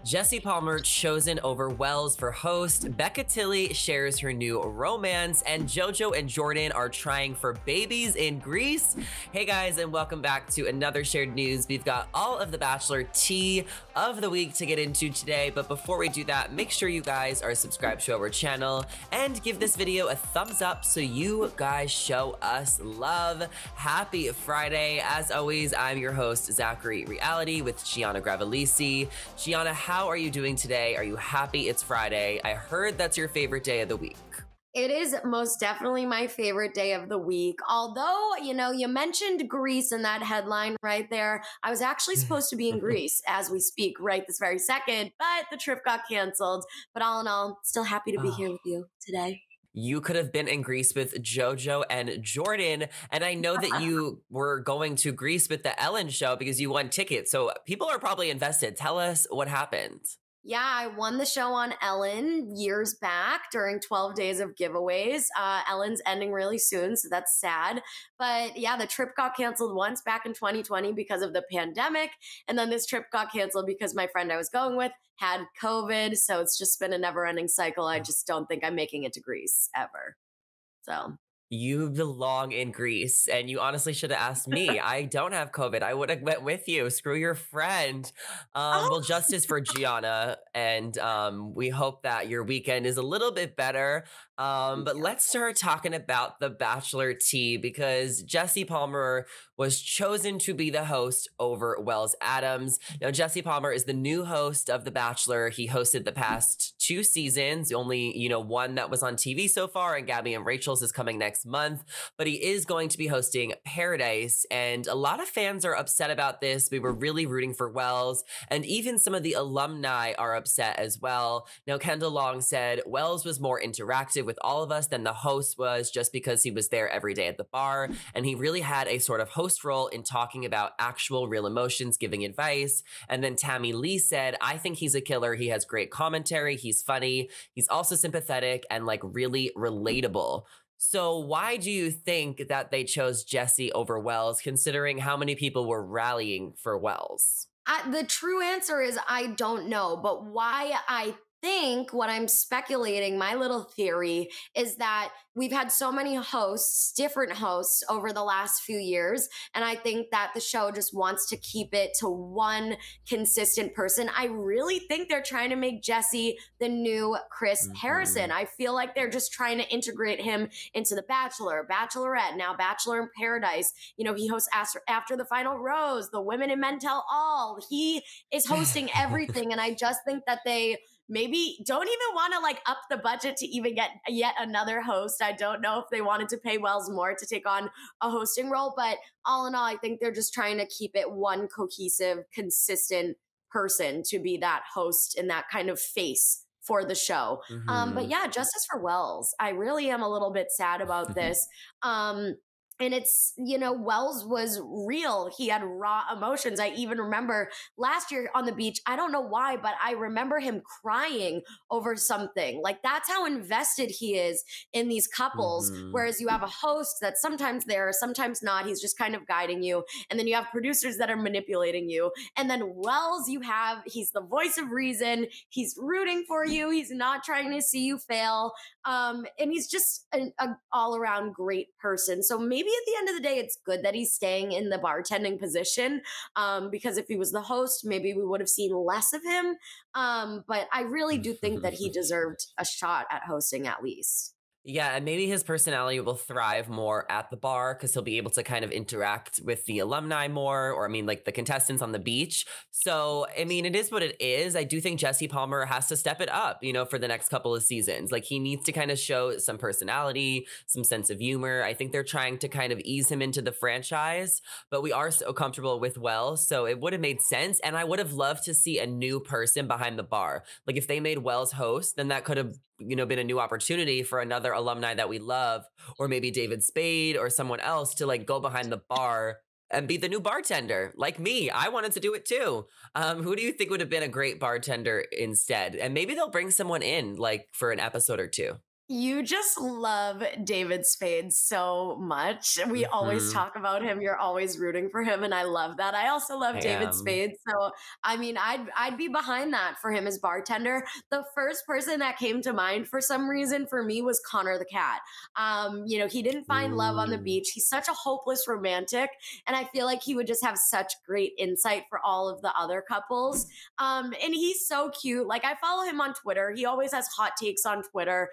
Jesse Palmer chosen over Wells for host, Becca Tilley shares her new romance, and Jojo and Jordan are trying for babies in Greece. Hey guys, and welcome back to another shared news. We've got all of the Bachelor tea of the week to get into today, but before we do that, make sure you guys are subscribed to our channel and give this video a thumbs up so you guys show us love. Happy Friday. As always, I'm your host, Zachary Reality, with Gianna Gravelisi. Gianna, how are you doing today? Are you happy it's Friday? I heard that's your favorite day of the week. It is most definitely my favorite day of the week. Although, you mentioned Greece in that headline right there. I was actually supposed to be in Greece as we speak right this very second, but the trip got canceled. But all in all, still happy to be here with you today. You could have been in Greece with Jojo and Jordan. And I know that you were going to Greece with the Ellen show because you won tickets. So people are probably invested. Tell us what happened. Yeah, I won the show on Ellen years back during 12 days of giveaways. Ellen's ending really soon, so that's sad. But yeah, the trip got canceled once back in 2020 because of the pandemic. And then this trip got canceled because my friend I was going with had COVID. So it's just been a never-ending cycle. I just don't think I'm making it to Greece ever. So... You belong in Greece, and you honestly should have asked me. I don't have COVID. I would have went with you. Screw your friend. Well, justice for Gianna, and we hope that your weekend is a little bit better. But let's start talking about the Bachelor tea, because Jesse Palmer was chosen to be the host over Wells Adams. Now, Jesse Palmer is the new host of The Bachelor. He hosted the past 2 seasons, only, one that was on TV so far, and Gabby and Rachel's is coming next month. But he is going to be hosting Paradise, and a lot of fans are upset about this. We were really rooting for Wells, and even some of the alumni are upset as well. Now, Kendall Long said Wells was more interactive with all of us than the host was, just because he was there every day at the bar, and he really had a sort of host role in talking about actual real emotions, giving advice. And then Tammy Lee said, I think he's a killer. He has great commentary. He's funny. He's also sympathetic and really relatable. So why do you think that they chose Jesse over Wells, considering how many people were rallying for Wells? The true answer is I don't know, but why I think what I'm speculating, my little theory, is that we've had so many hosts, different hosts over the last few years. And I think that the show just wants to keep it to one consistent person. I really think they're trying to make Jesse the new Chris Harrison. I feel like they're just trying to integrate him into The Bachelor, Bachelorette, now Bachelor in Paradise. He hosts After the Final Rose, The Women and Men Tell All. He is hosting everything. And I just think that they maybe don't even want to up the budget to even get yet another host. I don't know if they wanted to pay Wells more to take on a hosting role, but all in all, I think they're just trying to keep it one cohesive, consistent person to be that host and that kind of face for the show. But yeah, justice for Wells. I really am a little bit sad about this. And it's, Wells was real. He had raw emotions. I even remember last year on the beach, I don't know why, but I remember him crying over something. That's how invested he is in these couples. Whereas you have a host that's sometimes there, sometimes not. He's just kind of guiding you. And then you have producers that are manipulating you. And then Wells, he's the voice of reason. He's rooting for you. He's not trying to see you fail. And he's just an all-around great person. So maybe at the end of the day, it's good that he's staying in the bartending position, because if he was the host, maybe we would have seen less of him. But I really do think that he deserved a shot at hosting at least. Yeah, and maybe his personality will thrive more at the bar because he'll be able to kind of interact with the alumni more, or the contestants on the beach. So, it is what it is. I do think Jesse Palmer has to step it up, for the next couple of seasons. He needs to kind of show some personality, some sense of humor. I think they're trying to kind of ease him into the franchise, but we are so comfortable with Wells, so it would have made sense. And I would have loved to see a new person behind the bar. If they made Wells host, then that could have been a new opportunity for another alumni that we love, or maybe David Spade or someone else to go behind the bar and be the new bartender. Like me, I wanted to do it too. Who do you think would have been a great bartender instead? And maybe they'll bring someone in for an episode or 2. You just love David Spade so much. We always Hmm. talk about him. You're always rooting for him, and I love that. I also love I David am. Spade. So, I mean, I'd be behind that for him as bartender. The first person that came to mind for some reason for me was Connor the cat. He didn't find love on the Ooh. beach. He's such a hopeless romantic, and I feel like he would just have such great insight for all of the other couples. And he's so cute. Like I follow him on Twitter. He always has hot takes on Twitter.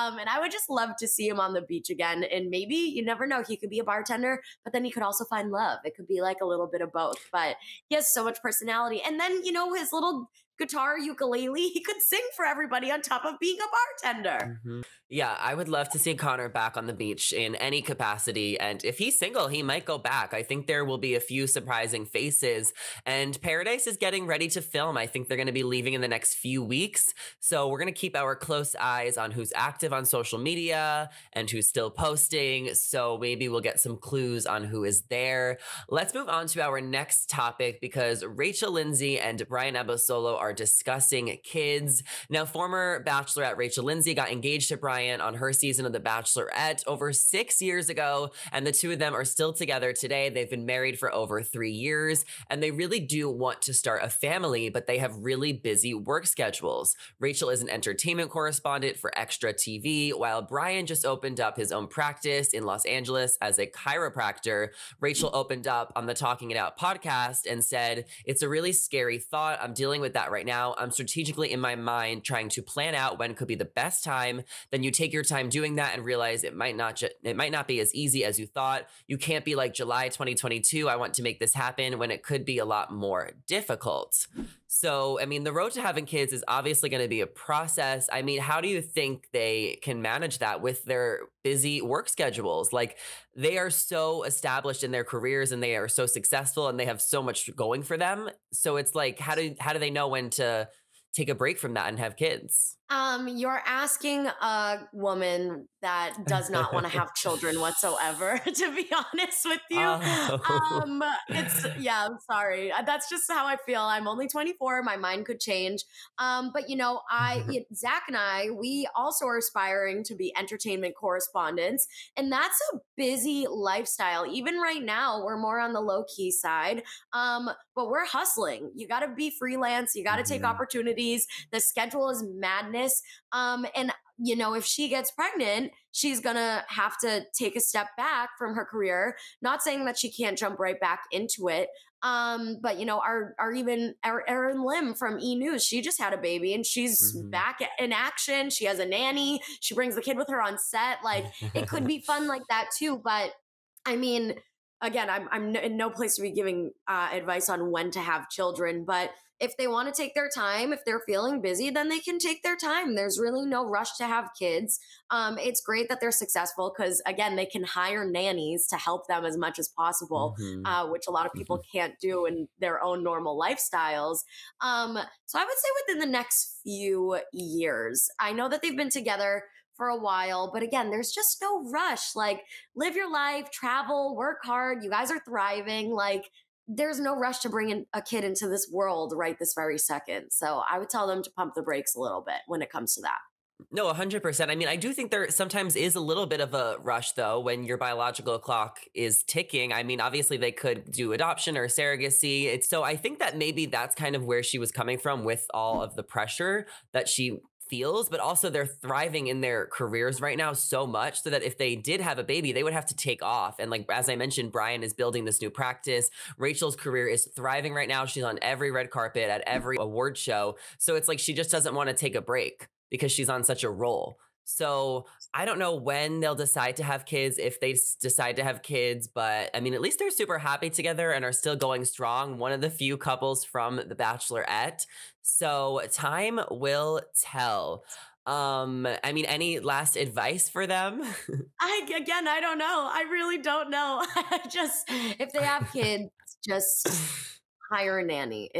And I would just love to see him on the beach again. And maybe you never know, he could be a bartender, but then he could also find love. It could be like a little bit of both. But he has so much personality. And then, his little guitar ukulele, he could sing for everybody on top of being a bartender. Mhm. Yeah, I would love to see Connor back on the beach in any capacity. And if he's single, he might go back. I think there will be a few surprising faces. And Paradise is getting ready to film. I think they're going to be leaving in the next few weeks. So we're going to keep our close eyes on who's active on social media and who's still posting. So maybe we'll get some clues on who is there. Let's move on to our next topic because Rachel Lindsay and Bryan Abasolo are discussing kids. Now, former Bachelorette Rachel Lindsay got engaged to Bryan on her season of The Bachelorette over 6 years ago, and the two of them are still together today. They've been married for over 3 years, and they really do want to start a family, but they have really busy work schedules. Rachel is an entertainment correspondent for Extra TV, while Bryan just opened up his own practice in Los Angeles as a chiropractor. Rachel opened up on the Talking It Out podcast and said, "It's a really scary thought. I'm dealing with that right now. I'm strategically in my mind trying to plan out when could be the best time. Then you take your time doing that and realize it might not be as easy as you thought. You can't be like July 2022, I want to make this happen, when it could be a lot more difficult." So, I mean, the road to having kids is obviously going to be a process. I mean, how do you think they can manage that with their busy work schedules? Like, they are so established in their careers and they are so successful and they have so much going for them. So it's like, how do they know when to take a break from that and have kids? You're asking a woman that does not want to have children whatsoever, to be honest with you. Oh. Yeah, I'm sorry. That's just how I feel. I'm only 24. My mind could change. But Zach and I, we also are aspiring to be entertainment correspondents. And that's a busy lifestyle. Even right now, we're more on the low key side. But we're hustling. You got to be freelance. You got to take Mhm. opportunities. The schedule is madness. And if she gets pregnant, she's gonna have to take a step back from her career. Not saying that she can't jump right back into it. But our Erin Lim from E News, she just had a baby and she's Mhm. back in action. She has a nanny. She brings the kid with her on set. Like it could be fun like that too. But I mean, again, I'm in no place to be giving advice on when to have children, but if they want to take their time, if they're feeling busy, then they can take their time. There's really no rush to have kids. It's great that they're successful because, again, they can hire nannies to help them as much as possible, Mhm. which a lot of people Mhm. can't do in their own normal lifestyles. So I would say within the next few years. I know that they've been together for a while, but again, there's just no rush. Like, live your life, travel, work hard. You guys are thriving. Like, there's no rush to bring in a kid into this world right this very second. So I would tell them to pump the brakes a little bit when it comes to that. No, 100%. I mean, I do think there sometimes is a little bit of a rush, though, when your biological clock is ticking. I mean, obviously, they could do adoption or surrogacy. So I think that maybe that's kind of where she was coming from with all of the pressure that she feels, but also they're thriving in their careers right now so much so that if they did have a baby, they would have to take off. And like, as I mentioned, Bryan is building this new practice. Rachel's career is thriving right now. She's on every red carpet at every award show. So it's like she just doesn't want to take a break because she's on such a roll. So I don't know when they'll decide to have kids, if they decide to have kids, but I mean, at least they're super happy together and are still going strong. One of the few couples from The Bachelorette. So time will tell. I mean, any last advice for them? I don't know. I really don't know. If they have kids, just hire a nanny.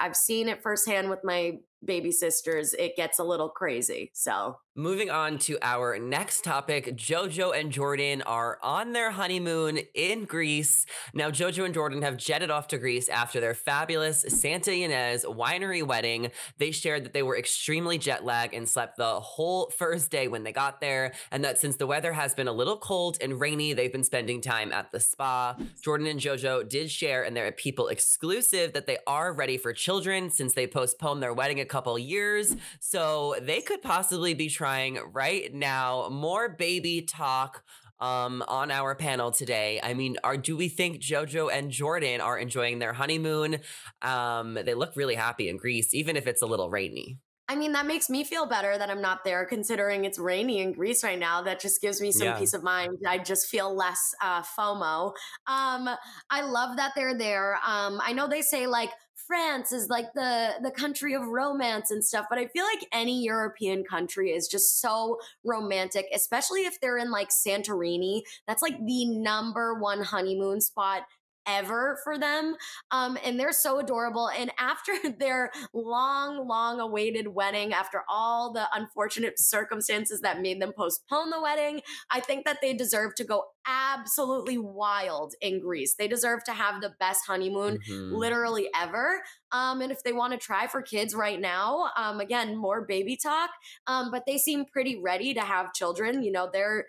I've seen it firsthand with my baby sisters, it gets a little crazy. So moving on to our next topic, Jojo and Jordan are on their honeymoon in Greece. Now, Jojo and Jordan have jetted off to Greece after their fabulous Santa Ynez winery wedding. They shared that they were extremely jet lagged and slept the whole first day when they got there, and that since the weather has been a little cold and rainy, they've been spending time at the spa. Jordan and Jojo did share in their People exclusive that they are ready for children since they postponed their wedding a couple years, so they could possibly be trying right now. More baby talk on our panel today. I mean, do we think Jojo and Jordan are enjoying their honeymoon? They look really happy in Greece, even if it's a little rainy. I mean, that makes me feel better that I'm not there, considering it's rainy in Greece right now. That just gives me some peace of mind. I just feel less FOMO. I love that they're there. I know they say like France is like the country of romance and stuff, but I feel like any European country is just so romantic, especially if they're in like Santorini. That's like the #1 honeymoon spot ever for them. And they're so adorable. And after their long awaited wedding, after all the unfortunate circumstances that made them postpone the wedding, I think that they deserve to go absolutely wild in Greece. They deserve to have the best honeymoon literally ever. And if they want to try for kids right now, again, more baby talk, but they seem pretty ready to have children. You know, their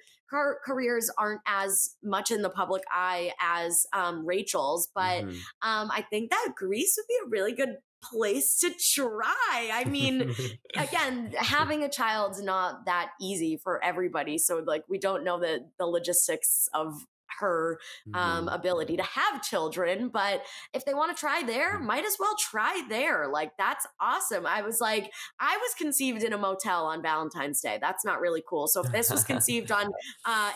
careers aren't as much in the public eye as Rachel's, but I think that Greece would be a really good place to try. I mean, again, having a child's not that easy for everybody. So like, we don't know the logistics of her ability to have children, but if they want to try there, might as well try there. Like, that's awesome. I was conceived in a motel on Valentine's Day. That's not really cool. So if this was conceived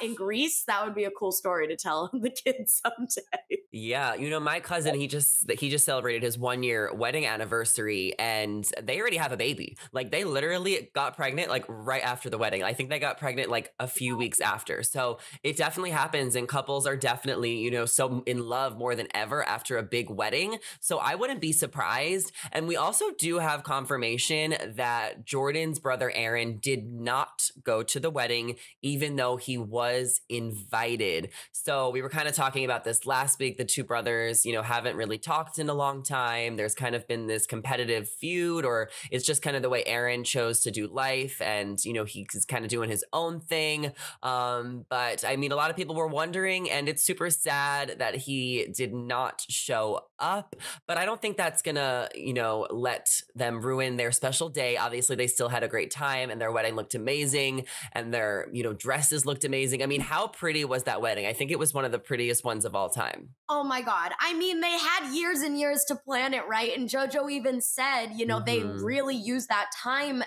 in Greece, that would be a cool story to tell the kids someday. Yeah, you know, my cousin, he just celebrated his 1-year wedding anniversary, and they already have a baby. Like, they literally got pregnant like right after the wedding. I think they got pregnant like a few weeks after. So it definitely happens, and couples are definitely, you know, so in love more than ever after a big wedding. So I wouldn't be surprised. And we also do have confirmation that Jordan's brother Aaron did not go to the wedding, even though he was invited. So we were kind of talking about this last week. The two brothers, you know, haven't really talked in a long time. There's kind of been this competitive feud, or it's just kind of the way Aaron chose to do life. And, you know, he's kind of doing his own thing. But I mean, a lot of people were wondering, and it's super sad that he did not show up, but I don't think that's gonna, you know, let them ruin their special day. Obviously, they still had a great time, and their wedding looked amazing, and their, you know, dresses looked amazing. I mean, how pretty was that wedding? I think it was one of the prettiest ones of all time. Oh my God. I mean, they had years and years to plan it, right? And Jojo even said, you know, they really used that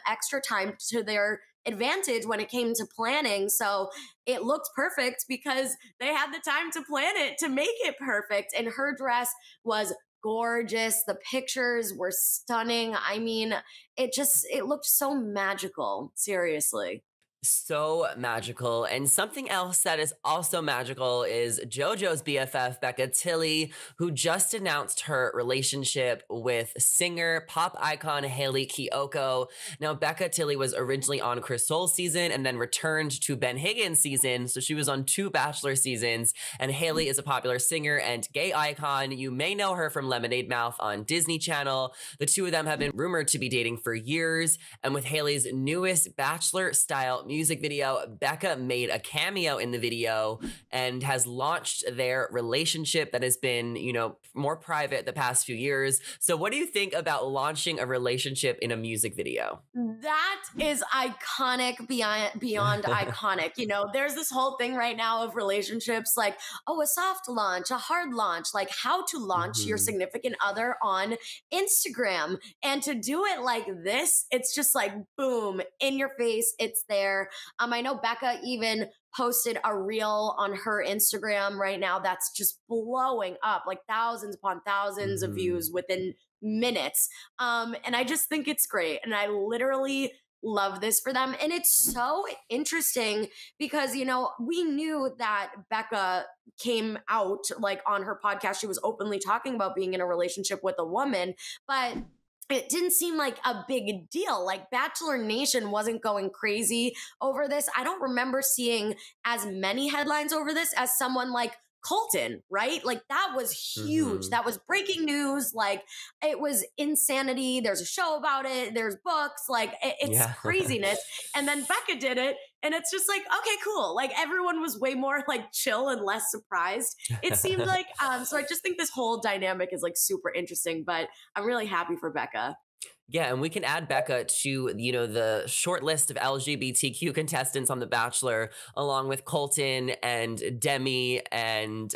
extra time to their advantage when it came to planning. So it looked perfect because they had the time to plan it to make it perfect. And her dress was gorgeous. The pictures were stunning. I mean, it looked so magical. Seriously. So magical. And something else that is also magical is Jojo's BFF, Becca Tilley, who just announced her relationship with singer, pop icon Hayley Kiyoko. Now, Becca Tilley was originally on Chris Soule's season and then returned to Ben Higgins' season. So she was on 2 Bachelor seasons. And Hayley is a popular singer and gay icon. You may know her from Lemonade Mouth on Disney Channel. The two of them have been rumored to be dating for years. And with Hayley's newest Bachelor-style music video, Becca made a cameo in the video and has launched their relationship that has been, you know, more private the past few years. So what do you think about launching a relationship in a music video? That is iconic beyond iconic. You know, there's this whole thing right now of relationships like, oh, a soft launch, a hard launch, like how to launch your significant other on Instagram. And to do it like this, it's just like, boom, in your face, it's there. I know Becca even posted a reel on her Instagram right now that's just blowing up, like thousands upon thousands of views within minutes. And I just think it's great. And I literally love this for them. And it's so interesting because, you know, we knew that Becca came out like on her podcast. She was openly talking about being in a relationship with a woman, but it didn't seem like a big deal. Like Bachelor Nation wasn't going crazy over this. I don't remember seeing as many headlines over this as someone like Colton, right? Like that was huge. Mm-hmm. That was breaking news. Like it was insanity. There's a show about it. There's books. Like it's Yeah. craziness. And then Becca did it. And it's just like, okay, cool. Like everyone was way more like chill and less surprised. It seemed like, so I just think this whole dynamic is like super interesting, but I'm really happy for Becca. Yeah, and we can add Becca to, the short list of LGBTQ contestants on The Bachelor, along with Colton and Demi and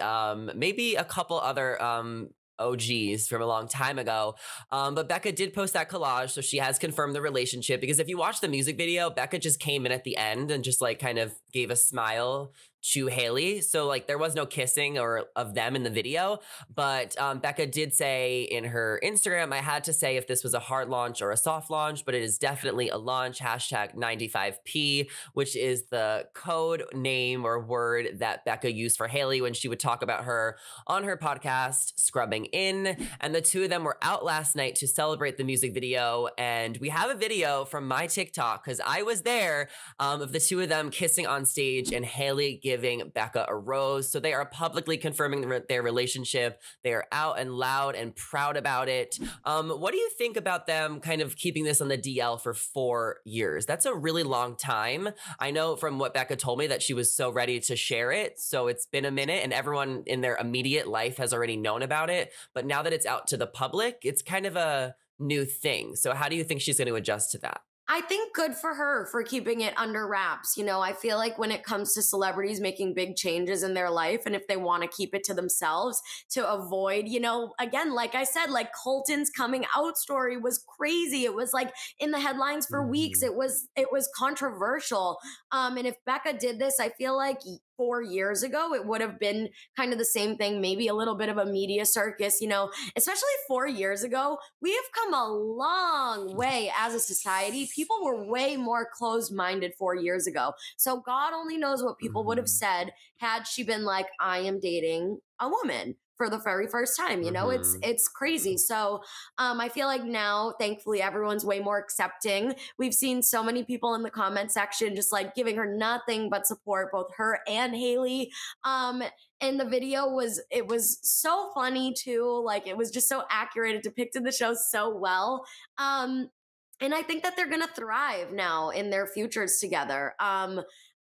maybe a couple other OGs from a long time ago. But Becca did post that collage, so she has confirmed the relationship, because if you watch the music video, Becca just came in at the end and just like kind of gave a smile to Hayley. So like there was no kissing or of them in the video, but Becca did say in her Instagram, I had to say if this was a hard launch or a soft launch, but it is definitely a launch, #95P, which is the code name or word that Becca used for Hayley when she would talk about her on her podcast, Scrubbing In. And the two of them were out last night to celebrate the music video. And we have a video from my TikTok, because I was there, of the two of them kissing on stage and Hayley giving Becca a rose. So they are publicly confirming their relationship. They are out and loud and proud about it. What do you think about them kind of keeping this on the DL for 4 years? That's a really long time. I know from what Becca told me that she was so ready to share it. So it's been a minute and everyone in their immediate life has already known about it. But now that it's out to the public, it's kind of a new thing. So how do you think she's going to adjust to that? I think good for her for keeping it under wraps. You know, I feel like when it comes to celebrities making big changes in their life, and if they want to keep it to themselves to avoid, again, like I said, like Colton's coming out story was crazy. It was like in the headlines for weeks. It was controversial. And if Becca did this, I feel like 4 years ago, it would have been kind of the same thing, maybe a little bit of a media circus, especially 4 years ago. We have come a long way as a society. People were way more closed-minded 4 years ago. So God only knows what people would have said had she been like, I am dating a woman for the very first time. It's crazy. So I feel like now, thankfully, everyone's way more accepting. We've seen so many people in the comment section just like giving her nothing but support, both her and Hayley. And the video was so funny too. Like it was just so accurate. It depicted the show so well. And I think that they're going to thrive now in their futures together.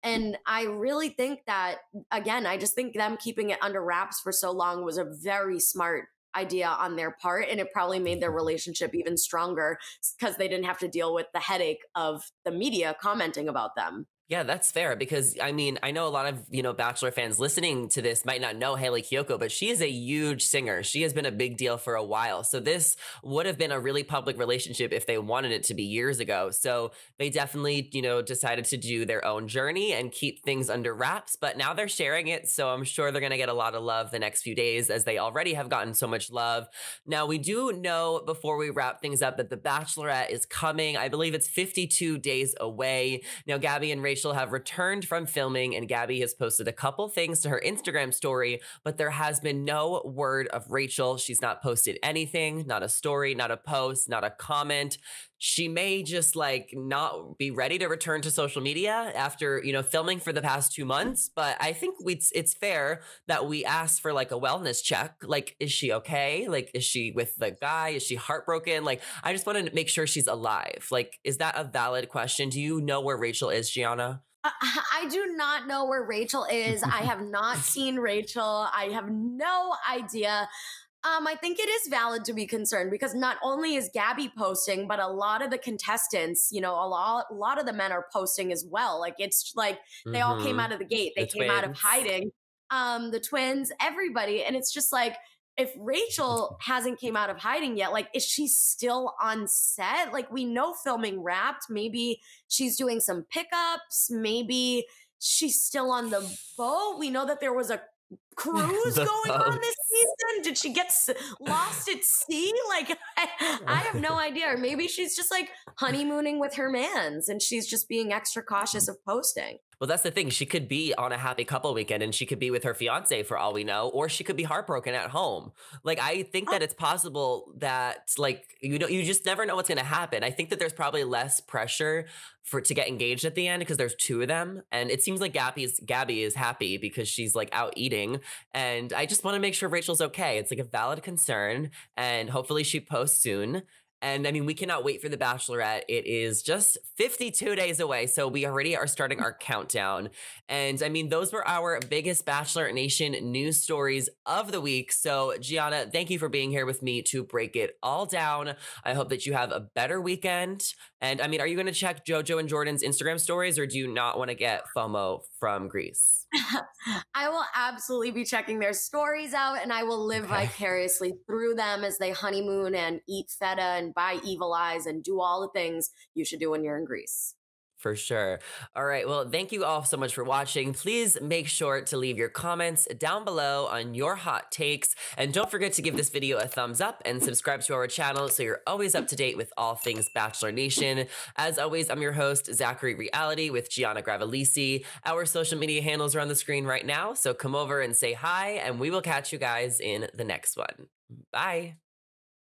And I really think that, again, I just think them keeping it under wraps for so long was a very smart idea on their part. And it probably made their relationship even stronger because they didn't have to deal with the headache of the media commenting about them. Yeah, that's fair, because I mean, I know a lot of, Bachelor fans listening to this might not know Hayley Kiyoko, but she is a huge singer. She has been a big deal for a while. So this would have been a really public relationship if they wanted it to be years ago. So they definitely, decided to do their own journey and keep things under wraps, but now they're sharing it. So I'm sure they're going to get a lot of love the next few days, as they already have gotten so much love. Now, we do know, before we wrap things up, that The Bachelorette is coming. I believe it's 52 days away. Now, Gabby and Rachel have returned from filming, and Gabby has posted a couple things to her Instagram story, but there has been no word of Rachel. She's not posted anything, not a story, not a post, not a comment. She may just like not be ready to return to social media after, filming for the past 2 months. But I think it's fair that we ask for like a wellness check. Like, is she okay? Like, is she with the guy? Is she heartbroken? Like, I just want to make sure she's alive. Like, is that a valid question? Do you know where Rachel is, Gianna? I do not know where Rachel is. I have not seen Rachel. I have no idea. I think it is valid to be concerned, because not only is Gabby posting, but a lot of the contestants, a lot of the men are posting as well. Like it's like they all came out of the gate. They came out of hiding. The twins, everybody. And it's just like, if Rachel hasn't came out of hiding yet, like, is she still on set? Like, we know filming wrapped. Maybe she's doing some pickups. Maybe she's still on the boat. We know that there was a cruise The going on this boats. season? Did she get lost at sea? Like, I have no idea. Or maybe she's just like honeymooning with her mans and she's just being extra cautious of posting. Well, that's the thing. She could be on a happy couple weekend and she could be with her fiance for all we know, or she could be heartbroken at home. Like, I think that it's possible that, like, you just never know what's going to happen. I think that there's probably less pressure to get engaged at the end because there's two of them. And it seems like Gabby is happy because she's like out eating. And I just want to make sure Rachel's okay. It's like a valid concern. And hopefully she posts soon. And I mean, we cannot wait for The Bachelorette. It is just 52 days away. So we already are starting our countdown. And I mean, those were our biggest Bachelor Nation news stories of the week. So Gianna, thank you for being here with me to break it all down. I hope that you have a better weekend. And I mean, are you going to check Jojo and Jordan's Instagram stories, or do you not want to get FOMO from Greece? I will absolutely be checking their stories out, and I will live vicariously through them as they honeymoon and eat feta and buy evil eyes and do all the things you should do when you're in Greece. For sure. All right. Well, thank you all so much for watching. Please make sure to leave your comments down below on your hot takes. And don't forget to give this video a thumbs up and subscribe to our channel so you're always up to date with all things Bachelor Nation. As always, I'm your host, Zachary Reality with Gianna Gravelisi. Our social media handles are on the screen right now, so come over and say hi, and we will catch you guys in the next one. Bye.